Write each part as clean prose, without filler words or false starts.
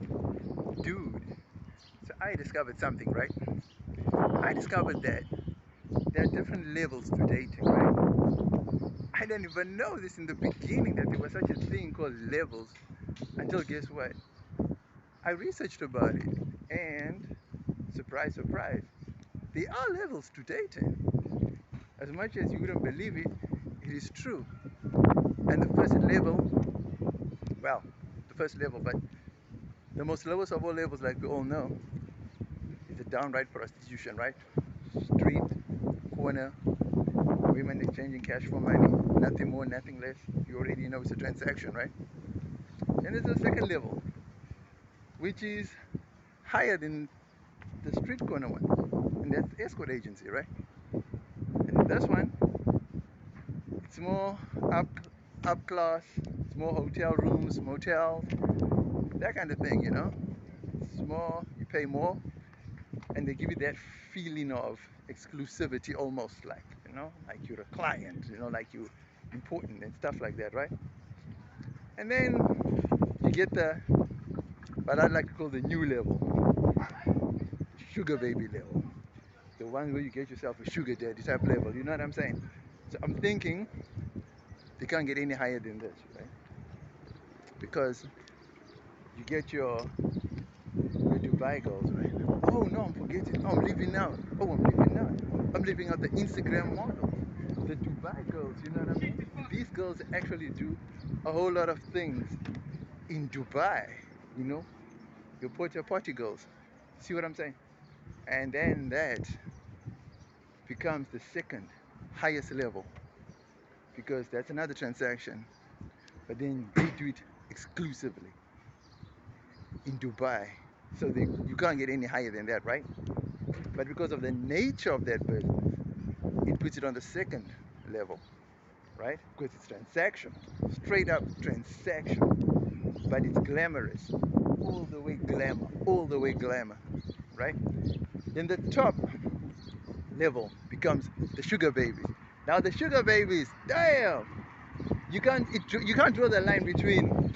Dude, so I discovered something, right? I discovered that there are different levels to dating, right? I didn't even know this in the beginning that there was such a thing called levels until guess what? I researched about it and surprise, surprise, there are levels to dating. As much as you wouldn't believe it, it is true. And the first level, well, the first level, but the most lowest of all levels, like we all know, is a downright prostitution, right? Street, corner, women exchanging cash for money, nothing more, nothing less. You already know it's a transaction, right? And there's a second level, which is higher than the street corner one, and that's escort agency, right? And this one, it's more up up class, it's more hotel rooms, motels, that kind of thing, you know. It's more, you pay more, and they give you that feeling of exclusivity almost, like you're a client, like you important and stuff like that, right? And then you get the, what I'd like to call the new level, sugar baby level, the one where you get yourself a sugar daddy type level, you know what I'm saying? So I'm thinking they can't get any higher than this, right? Because you get your Dubai girls, right? Oh no, I'm forgetting. Oh, I'm leaving out. Oh, I'm leaving out. I'm leaving out the Instagram models, the Dubai girls. You know what I mean? These girls actually do a whole lot of things in Dubai. You know, your porta potty girls. See what I'm saying? And then that becomes the second highest level because that's another transaction. But then they do it exclusively in Dubai. So you can't get any higher than that, right? But because of the nature of that business, it puts it on the second level, right? Because it's transactional, straight up transactional, but it's glamorous, all the way glamour, all the way glamour, right? Then the top level becomes the sugar babies. Now the sugar babies, damn, you can't draw the line between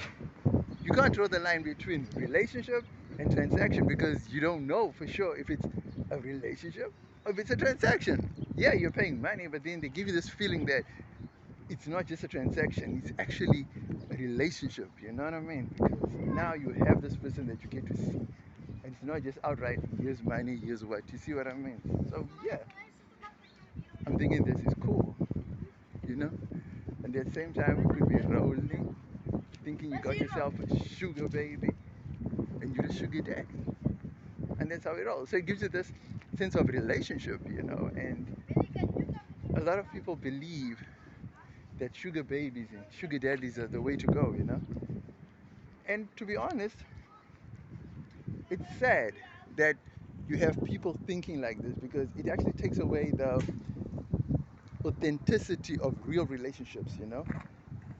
relationship and transaction because you don't know for sure if it's a relationship or if it's a transaction. Yeah, you're paying money, but then they give you this feeling that it's not just a transaction, it's actually a relationship. You know what I mean? Because now you have this person that you get to see. And it's not just outright, here's money, here's what. You see what I mean? So, yeah, I'm thinking this is cool, you know? And at the same time, you could be rolling, thinking you got yourself a sugar baby, and you're the sugar daddy. And that's how it rolls. So it gives you this sense of relationship, and a lot of people believe that sugar babies and sugar daddies are the way to go. And to be honest, it's sad that you have people thinking like this because it actually takes away the authenticity of real relationships.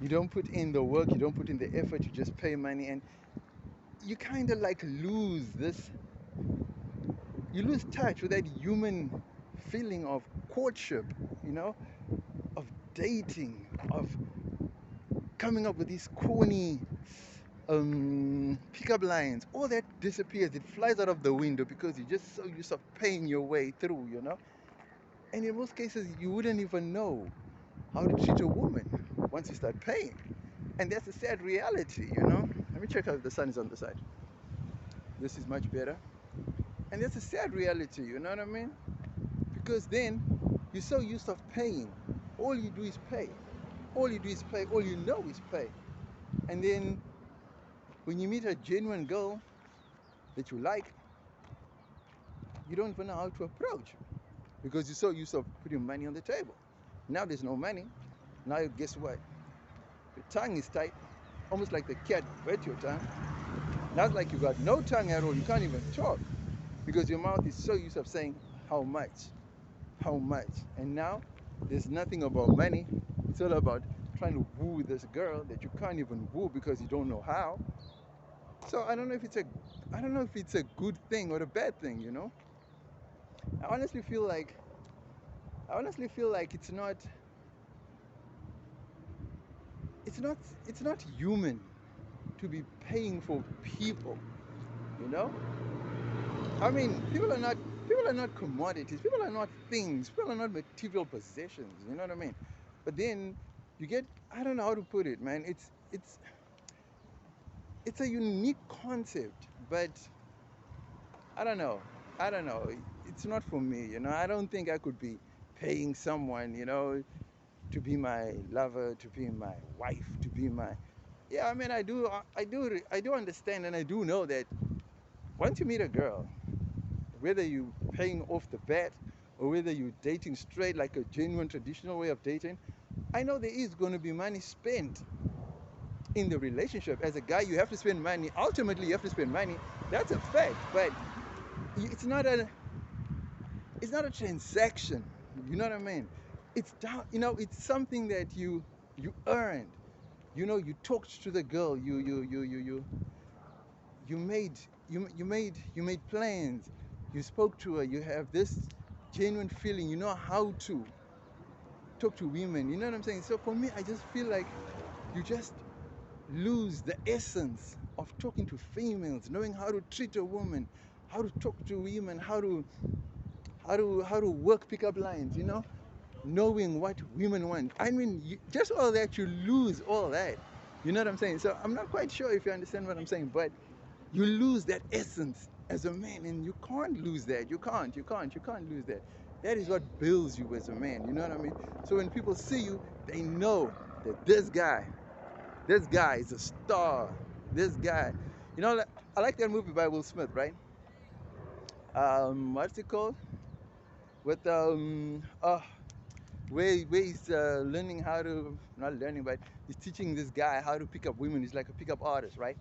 You don't put in the work, you don't put in the effort, you just pay money, and you kind of like you lose touch with that human feeling of courtship, you know, of dating, of coming up with these corny pickup lines. All that disappears. It flies out of the window because you're just so used to paying your way through. And in most cases, you wouldn't even know how to treat a woman once you start paying. And that's a sad reality. Let me check out if the sun is on the side. This is much better. And that's a sad reality, you know what I mean? Because then you're so used to paying. All you do is pay. All you do is pay. All you know is pay. And then when you meet a genuine girl that you like, you don't even know how to approach because you're so used to putting money on the table. Now there's no money. Now guess what? Your tongue is tight, almost like the cat bit your tongue. Now it's like you got no tongue at all. You can't even talk because your mouth is so used to saying how much, how much. And now there's nothing about money. It's all about trying to woo this girl that you can't even woo because you don't know how. So I don't know if it's a good thing or a bad thing. I honestly feel like I honestly feel like it's not it's not human to be paying for people You know, I mean, people are not commodities. People are not things. People are not material possessions. You know what I mean? But then you get, I don't know how to put it, man. It's a unique concept, but I don't know. I don't know. It's not for me. You know, I don't think I could be paying someone, you know, to be my lover, to be my wife, to be my. Yeah, I mean, I do understand, and I do know that once you meet a girl, whether you paying off the bat or whether you're dating straight like a genuine traditional way of dating, I know there is going to be money spent in the relationship. As a guy, you have to spend money. Ultimately, you have to spend money. That's a fact, but it's not a transaction. You know what I mean? It's down. You know, it's something that you earned. You know, you talked to the girl. You made you made plans. You spoke to her. You have this genuine feeling. You know how to talk to women. You know what I'm saying? So for me, I just feel like you just lose the essence of talking to females, knowing how to treat a woman, how to talk to women, how to work pickup lines. You know, knowing what women want. I mean, just all that, you lose all that. You know what I'm saying? So I'm not quite sure if you understand what I'm saying, but you lose that essence as a man, and you can't lose that. You can't lose that. That is what builds you as a man. You know what I mean? So when people see you, they know that this guy is a star. This guy, you know, I like that movie by Will Smith, right? What's it called? With where he's learning how to, not learning, but he's teaching this guy how to pick up women. He's like a pickup artist, right?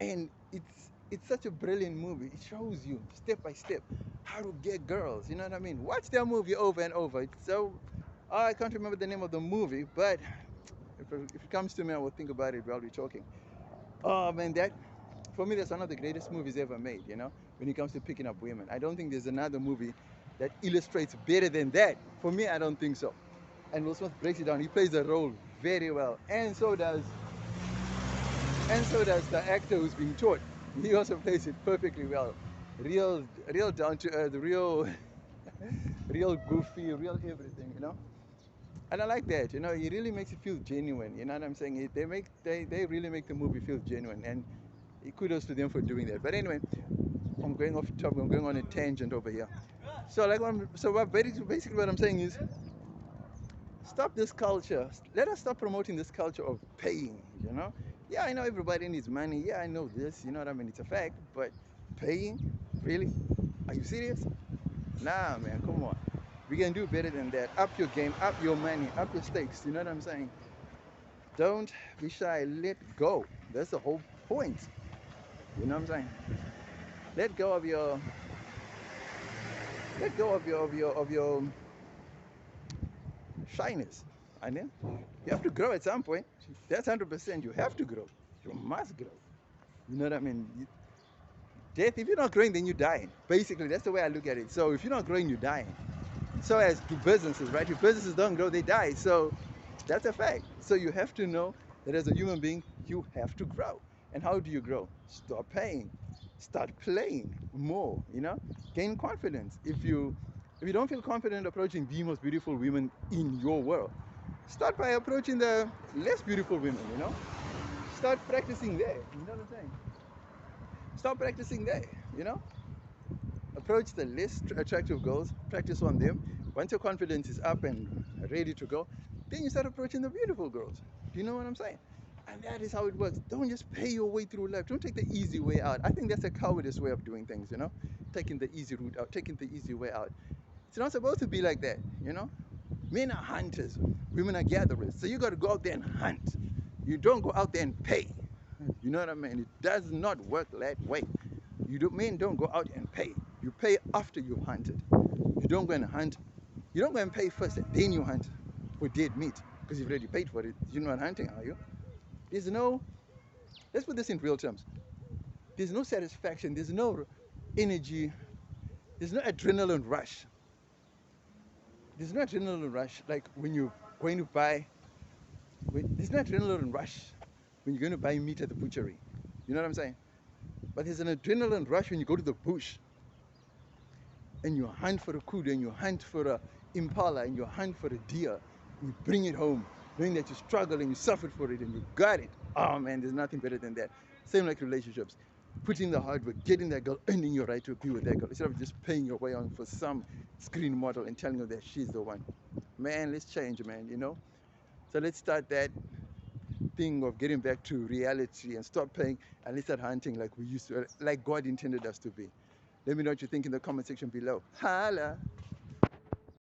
And it's such a brilliant movie. It shows you step by step how to get girls. You know what I mean? Watch that movie over and over. It's so, I can't remember the name of the movie, but if it comes to me, I will think about it while we're talking. Oh man, that for me, that's one of the greatest movies ever made. You know, when it comes to picking up women, I don't think there's another movie that illustrates better than that. For me, I don't think so. And Will Smith breaks it down. He plays the role very well, and so does the actor who's being taught. He also plays it perfectly well. Real down to earth, real, real goofy, real everything. You know. And I like that. You know, he really makes it feel genuine. You know what I'm saying? They really make the movie feel genuine, and kudos to them for doing that. But anyway, I'm going off topic. I'm going on a tangent over here. So like, basically what I'm saying is, stop this culture. Let us stop promoting this culture of paying. You know? Yeah, I know everybody needs money. Yeah, I know this. You know what I mean? It's a fact. But paying, really? Are you serious? Nah, man. Come on. We can do better than that. Up your game, up your money, up your stakes. You know what I'm saying? Don't be shy. Let go. That's the whole point. You know what I'm saying? Let go of your, let go of your shyness. And then you have to grow at some point. That's 100%. You have to grow. You must grow. You know what I mean? Death, if you're not growing, then you're dying. Basically, that's the way I look at it. So if you're not growing, you're dying. So as to businesses, right? If businesses don't grow, they die. So that's a fact. So you have to know that as a human being, you have to grow. And how do you grow? Stop paying. Start playing more, you know? Gain confidence. If you don't feel confident approaching the most beautiful women in your world, start by approaching the less beautiful women, you know? Start practicing there. You know what I'm saying? Start practicing there, you know? Approach the less attractive girls, practice on them. Once your confidence is up and ready to go, then you start approaching the beautiful girls. Do you know what I'm saying? And that is how it works. Don't just pay your way through life. Don't take the easy way out. I think that's a cowardice way of doing things, you know? Taking the easy route out, taking the easy way out. It's not supposed to be like that, you know? Men are hunters, women are gatherers. So you got to go out there and hunt. You don't go out there and pay. You know what I mean? It does not work that way. Men don't go out and pay. You pay after you've hunted. You don't go and hunt. You don't go and pay first and then you hunt for dead meat because you've already paid for it. You're not hunting, are you? There's no, let's put this in real terms. There's no satisfaction. There's no energy. There's no adrenaline rush. There's no adrenaline rush like when you're going to buy, there's no adrenaline rush when you're going to buy meat at the butchery. You know what I'm saying? But there's an adrenaline rush when you go to the bush and you hunt for a kudu and you hunt for a impala and you hunt for a deer and you bring it home, knowing that you struggled and you suffered for it and you got it. Oh man, there's nothing better than that. Same like relationships. Putting the hard work, getting that girl, earning your right to be with that girl, instead of just paying your way on for some screen model and telling her that she's the one. Man, let's change, man, you know? So let's start that thing of getting back to reality and stop paying and let's start hunting like we used to, like God intended us to be. Let me know what you think in the comment section below. Holla!